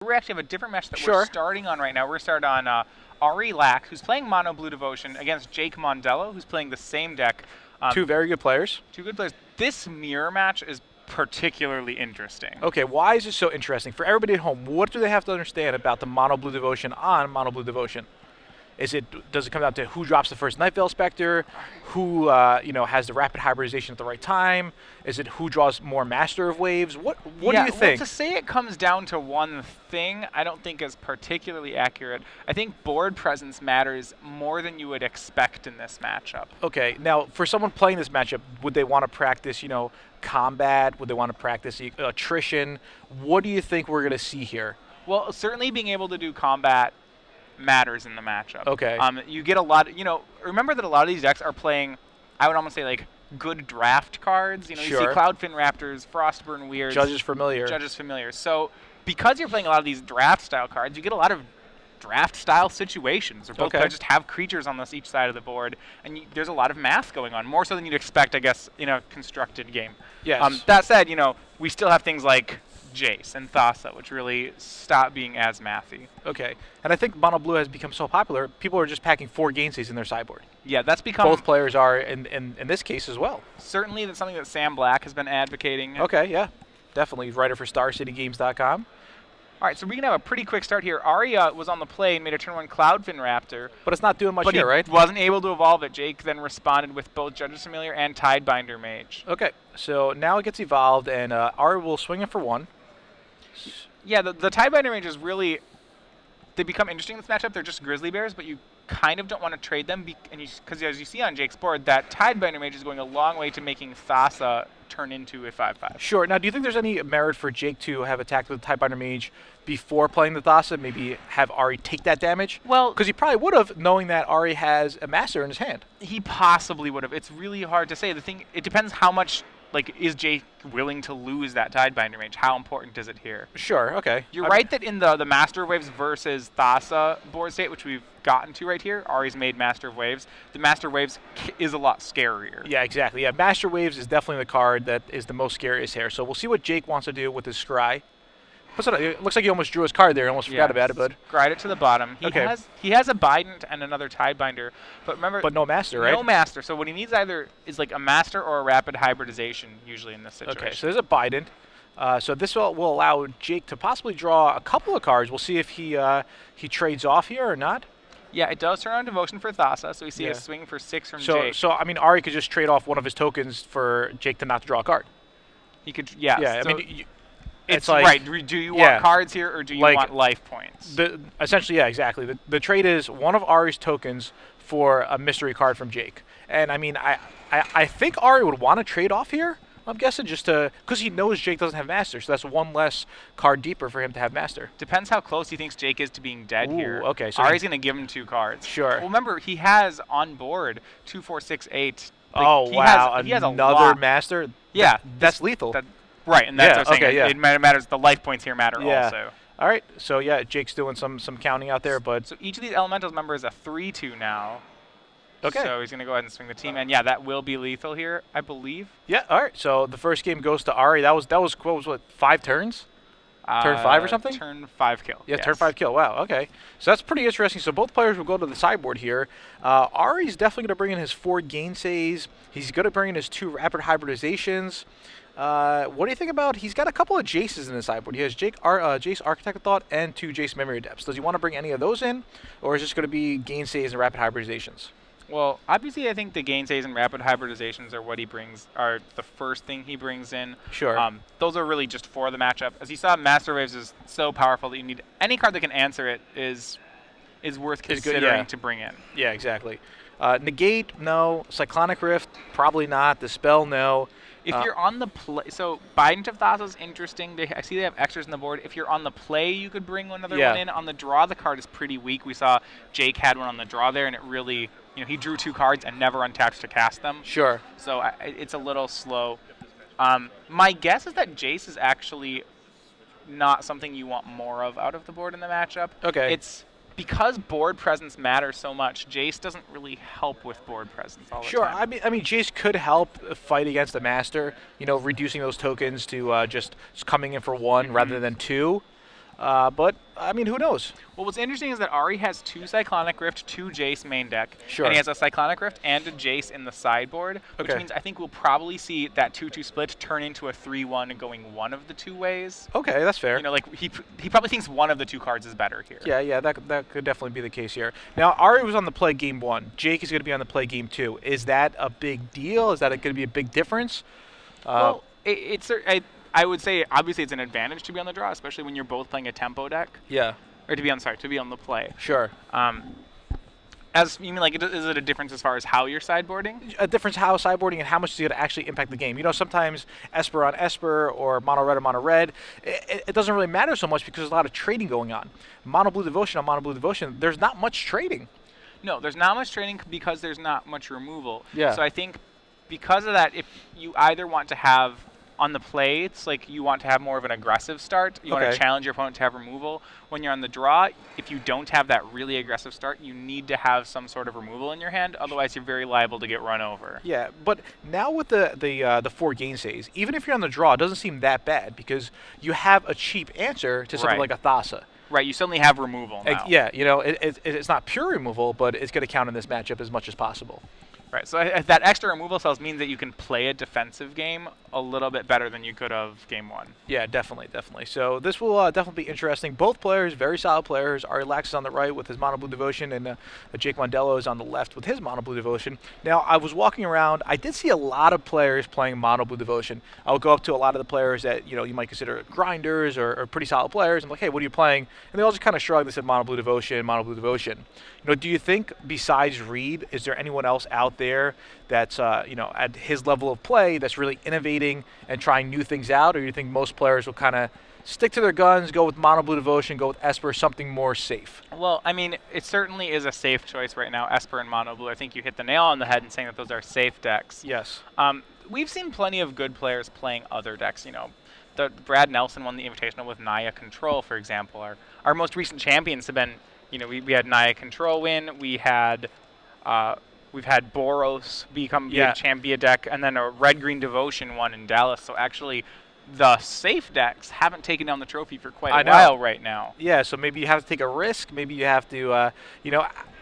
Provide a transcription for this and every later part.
we actually have a different match that we're starting on right now. We're going to start on Ari Lack, who's playing Mono Blue Devotion, against Jake Mondello, who's playing the same deck. Two very good players. Two good players. This mirror match is particularly interesting. Okay, why is it so interesting? For everybody at home, what do they have to understand about the Mono Blue Devotion on Mono Blue Devotion? Does it come down to who drops the first Night Veil Spectre, who has the rapid hybridization at the right time? Is it who draws more Master of Waves? What do you think? Well, to say it comes down to one thing, I don't think is particularly accurate. I think board presence matters more than you would expect in this matchup. Okay, now for someone playing this matchup, would they want to practice, combat? Would they want to practice attrition? What do you think we're going to see here? Well, certainly being able to do combat matters in the matchup. Okay. You get a lot. Remember that a lot of these decks are playing, I would almost say, like, good draft cards. You see Cloudfin Raptors, Frostburn Weirds. Judges Familiar. So because you're playing a lot of these draft style cards, you get a lot of draft style situations where both players just have creatures on each side of the board, and there's a lot of math going on, more so than you'd expect, I guess, in a constructed game. Yes. That said, we still have things like Jace and Thassa, which really stop being as mathy. Okay, and I think Mono Blue has become so popular, people are just packing 4 Gainstays in their sideboard. Yeah, that's become... Both players are in this case as well. Certainly that's something that Sam Black has been advocating. Okay, yeah, definitely. He's writer for StarCityGames.com. All right, so we're going to have a pretty quick start here. Arya was on the play and made a turn 1 Cloudfin Raptor. But it's not doing much here, right? Wasn't able to evolve it. Jake then responded with both Judge's Familiar and Tidebinder Mage. Okay, so now it gets evolved, and Arya will swing it for 1. Yeah, the Tidebinder Mage is really... They become interesting in this matchup. They're just Grizzly Bears, but you kind of don't want to trade them because as you see on Jake's board, that Tidebinder Mage is going a long way to making Thassa turn into a 5/5. Sure. Now, do you think there's any merit for Jake to have attacked with the Tidebinder Mage before playing the Thassa? Maybe have Ari take that damage? Well, because he probably would have, knowing that Ari has a Master in his hand. He possibly would have. It's really hard to say. It depends how much. Is Jake willing to lose that Tidebinder Mage? How important is it here? Sure, okay. You're right that in the Master of Waves versus Thassa board state, which we've gotten to right here, Ari's made Master of Waves. The Master of Waves is a lot scarier. Yeah, exactly. Yeah, Master of Waves is definitely the card that is the most scariest here. So we'll see what Jake wants to do with his Scry. It looks like he almost drew his card there. Almost forgot about it, bud. Scryed it to the bottom. He has a Bident and another Tidebinder, but remember... But no Master, right? No Master. So what he needs either is like a Master or a Rapid Hybridization, usually in this situation. Okay, so there's a Bident. So this will allow Jake to possibly draw a couple of cards. We'll see if he trades off here or not. Yeah, it does turn on Devotion for Thassa, so we see a swing for 6 from Jake. So, I mean, Ari could just trade off one of his tokens for Jake to not draw a card. He could, yeah. Yeah, so I mean... It's like, right. Do you want cards here, or do you want life points? Essentially, yeah, exactly. The trade is one of Ari's tokens for a mystery card from Jake. And, I mean, I think Ari would want to trade off here, I'm guessing, just because he knows Jake doesn't have Master, so that's one less card deeper for him to have Master. Depends how close he thinks Jake is to being dead here. Okay, so Ari's going to give him 2 cards. Sure. Well, remember, he has on board 2, 4, 6, 8. Wow, he has another Master? Yeah. That's lethal. Right, and that's what I'm saying. It matters. The life points here matter also. All right, so yeah, Jake's doing some counting out there, but... So each of these elementals, remember, is a 3/2 now. Okay. So he's going to go ahead and swing the team, and yeah, that will be lethal here, I believe. Yeah, all right, so the first game goes to Ari. That was what, 5 turns? Turn 5 or something? Turn 5 kill. Yeah, yes. Turn 5 kill. Wow, okay. So that's pretty interesting. So both players will go to the sideboard here. Ari's definitely going to bring in his 4 Gainsays. He's going to bring in his 2 Rapid Hybridizations. What do you think about, he's got a couple of Jaces in his sideboard. He has Jace Architect of Thought and 2 Jace Memory Depths. Does he want to bring any of those in, or is this going to be Gainsays and Rapid Hybridizations? Well, obviously I think the Gainsays and Rapid Hybridizations are what he brings, are the first thing he brings in. Sure. Those are really just for the matchup. As you saw, Master Waves is so powerful that you need, any card that can answer it is worth considering to bring in. Yeah, exactly. Negate, no. Cyclonic Rift, probably not. Dispel, no. If you're on the play, so Bident of Thassa is interesting. I see they have extras on the board. If you're on the play, you could bring another one in. On the draw, the card is pretty weak. We saw Jake had one on the draw there, and it really, he drew 2 cards and never untapped to cast them. Sure. So it's a little slow. My guess is that Jace is actually not something you want more of out of the board in the matchup. Okay. It's because board presence matters so much, Jace doesn't really help with board presence all the time. Sure, I mean, Jace could help fight against the Master, reducing those tokens to just coming in for 1 rather than 2. But, I mean, who knows? Well, what's interesting is that Ari has 2 Cyclonic Rift, 2 Jace main deck. Sure. And he has a Cyclonic Rift and a Jace in the sideboard, which means I think we'll probably see that 2-2 split turn into a 3-1 going one of the 2 ways. Okay, that's fair. You know, like, he probably thinks one of the 2 cards is better here. Yeah, that could definitely be the case here. Now, Ari was on the play game 1. Jake is going to be on the play game 2. Is that a big deal? Is that going to be a big difference? Well, I would say obviously it's an advantage to be on the draw, especially when you're both playing a tempo deck. Yeah. Or to be on the play. Sure. As you mean, like, is it a difference as far as how you're sideboarding? A difference how sideboarding and how much is it going to actually impact the game. You know, sometimes Esper on Esper or mono red on mono red, it doesn't really matter so much because there's a lot of trading going on. Mono blue devotion on mono blue devotion, there's not much trading. No, there's not much trading because there's not much removal. Yeah. So I think because of that, if you either want to have on the play, it's like you want to have more of an aggressive start. You want to challenge your opponent to have removal. When you're on the draw, if you don't have that really aggressive start, you need to have some sort of removal in your hand. Otherwise, you're very liable to get run over. Yeah, but now with the 4 gainsays, even if you're on the draw, it doesn't seem that bad because you have a cheap answer to something like a Thassa. Right, you suddenly have removal now. Yeah, you know, it's not pure removal, but it's going to count in this matchup as much as possible. Right, so that extra removal cells means that you can play a defensive game a little bit better than you could have game 1. Yeah, definitely. So this will definitely be interesting. Both players, very solid players. Ari Lax is on the right with his Mono Blue Devotion, and Jake Mondello is on the left with his Mono Blue Devotion. Now, I was walking around. I did see a lot of players playing Mono Blue Devotion. I'll go up to a lot of the players that you might consider grinders or pretty solid players. I'm like, hey, what are you playing? And they all just kind of shrugged. They said Mono Blue Devotion, Mono Blue Devotion. Do you think besides Reed, is there anyone else out there that's at his level of play that's really innovating and trying new things out, or do you think most players will kind of stick to their guns, go with Mono Blue Devotion, go with Esper, something more safe? Well, I mean, it certainly is a safe choice right now, Esper and Mono Blue. I think you hit the nail on the head in saying that those are safe decks. Yes. We've seen plenty of good players playing other decks. Brad Nelson won the Invitational with Naya Control, for example. Our most recent champions have been, we had Naya Control win, we've had Boros be a deck, and then a Red-Green Devotion won in Dallas. So actually, the safe decks haven't taken down the trophy for quite a while right now. Yeah, so maybe you have to take a risk. Maybe you have to,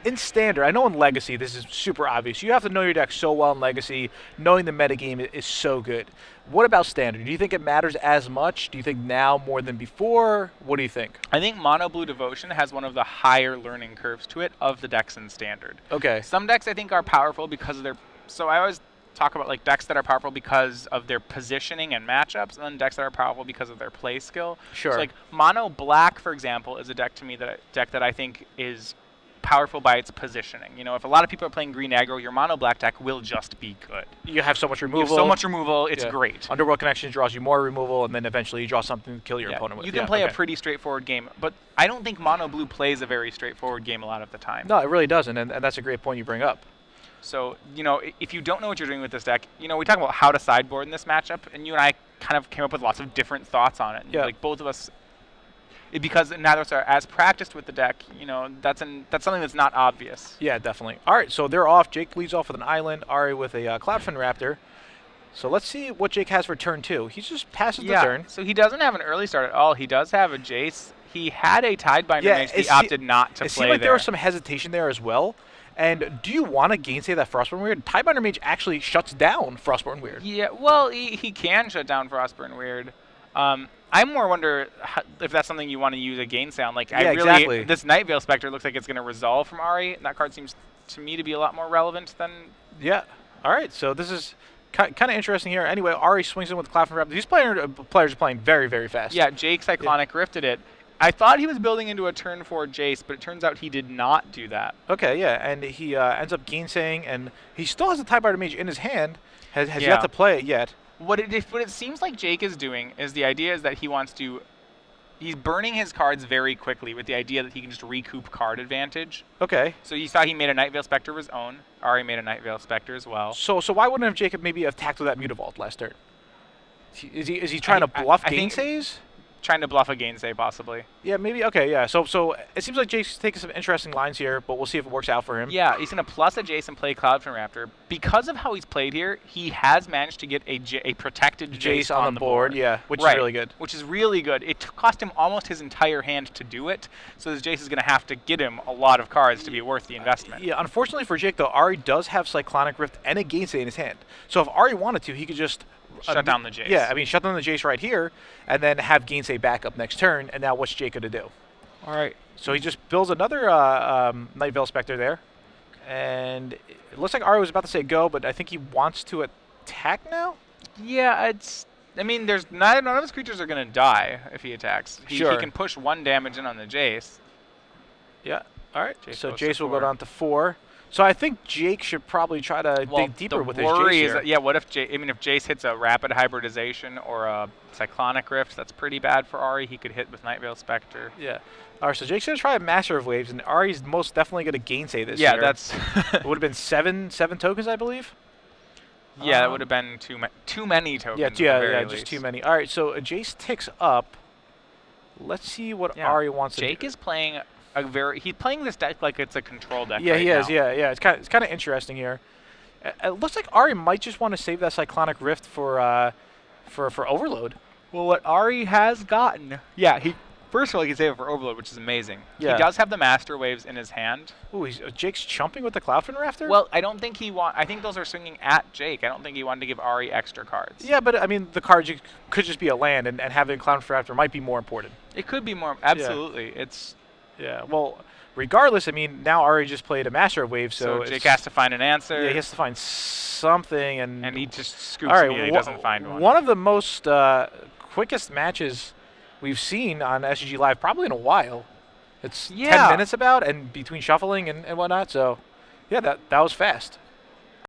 in Standard, I know in Legacy this is super obvious. You have to know your deck so well in Legacy. Knowing the metagame is so good. What about Standard? Do you think it matters as much? Do you think now more than before? What do you think? I think Mono Blue Devotion has one of the higher learning curves to it of the decks in Standard. Okay. Some decks I think are powerful because of their... So I always talk about like decks that are powerful because of their positioning and matchups, and then decks that are powerful because of their play skill. Sure. So like Mono Black, for example, is a deck to me that I think is powerful by its positioning. If a lot of people are playing green aggro, your Mono Black deck will just be good. You have so much removal. You have so much removal, it's great. Underworld Connection draws you more removal, and then eventually you draw something to kill your opponent with. You can play a pretty straightforward game, but I don't think Mono Blue plays a very straightforward game a lot of the time. No, it really doesn't, and that's a great point you bring up. So, if you don't know what you're doing with this deck, we talk about how to sideboard in this matchup, and you and I kind of came up with lots of different thoughts on it. Yeah. Like both of us, because neither of us are as practiced with the deck, that's something that's not obvious. Yeah, definitely. All right, so they're off. Jake leads off with an island. Ari with a Cloudfin Raptor. So let's see what Jake has for turn 2. He just passes the turn. So he doesn't have an early start at all. He does have a Jace. He had a Tidebinder mage. He opted not to play there. It seemed like there was some hesitation there as well. And do you want to gainsay that Frostburn Weird? Tidebinder Mage actually shuts down Frostburn Weird. Yeah, well, he can shut down Frostburn Weird. I more wonder if that's something you want to use a gainsay on. Like, exactly. This Night Veil Spectre looks like it's going to resolve from Ari, and that card seems to me to be a lot more relevant than... Yeah. All right, so this is kind of interesting here. Anyway, Ari swings in with Cloudfin Raptor. These players are playing very, very fast. Yeah, Jake Cyclonic Rifted it. I thought he was building into a turn 4 Jace, but it turns out he did not do that. Okay, yeah, and he ends up gainsaying, and he still has a Tidebinder Mage in his hand. Has yet to play it yet. What it seems like Jake is doing is the idea is that he's burning his cards very quickly with the idea that he can just recoup card advantage. Okay. So you saw he made a Night Veil Spectre of his own. Ari made a Night Veil Spectre as well. So why wouldn't Jacob maybe have tackled that Mutavault last turn? Is he trying to bluff gainsays? trying to bluff a gainsay, possibly. Yeah, maybe. Okay, yeah. So it seems like Jake's taking some interesting lines here, but we'll see if it works out for him. Yeah, he's going to plus a Jace and play Cloudfin Raptor. Because of how he's played here, he has managed to get a protected Jace on the board. Yeah, which is really good. Which is really good. It cost him almost his entire hand to do it, so this Jace is going to have to get him a lot of cards to be worth the investment. Yeah, unfortunately for Jake, though, Ari does have Cyclonic Rift and a Gainsay in his hand. So if Ari wanted to, he could just shut down the Jace. Yeah, I mean, shut down the Jace right here, and then have Gainsay back up next turn, and now what's Jake going to do? All right. So he just builds another Night Veil Spectre there, and it looks like Ari was about to say go, but I think he wants to attack now? Yeah, I mean, none of his creatures are going to die if he attacks. He can push 1 damage in on the Jace. Yeah, all right. So Jace will 4. go down to 4. So I think Jake should probably try to dig deeper with his Jace here. Yeah, what if if Jace hits a Rapid Hybridization or a Cyclonic Rift, that's pretty bad for Ari. He could hit with Night Veil Spectre. Yeah. All right, so Jake's going to try a Master of Waves, and Ari's most definitely going to gainsay this year. Yeah, that's... it would have been seven tokens, I believe? Yeah, that would have been too many tokens. Yeah, just too many. All right, so Jace ticks up. Let's see what Ari wants to do. Jake is playing he's playing this deck like it's a control deck. Yeah, he is. Yeah. It's kind of interesting here. It looks like Ari might just want to save that Cyclonic Rift for Overload. Well, what Ari has gotten, first of all, he can save it for Overload, which is amazing. Yeah. He does have the Master Waves in his hand. Ooh, Jake's chumping with the Cloudfin Raptor? Well, I don't think I think those are swinging at Jake. I don't think he wanted to give Ari extra cards. Yeah, but I mean, the card could just be a land, and having Cloudfin Raptor might be more important. It could be more. Absolutely. Yeah, well, regardless, I mean, now Ari just played a Master of Waves, so Jake has to find an answer. Yeah, he has to find something, and he just scoops me and he doesn't find one. One of the most quickest matches we've seen on SCG Live probably in a while. It's 10 minutes about, and between shuffling and whatnot, so yeah, that was fast.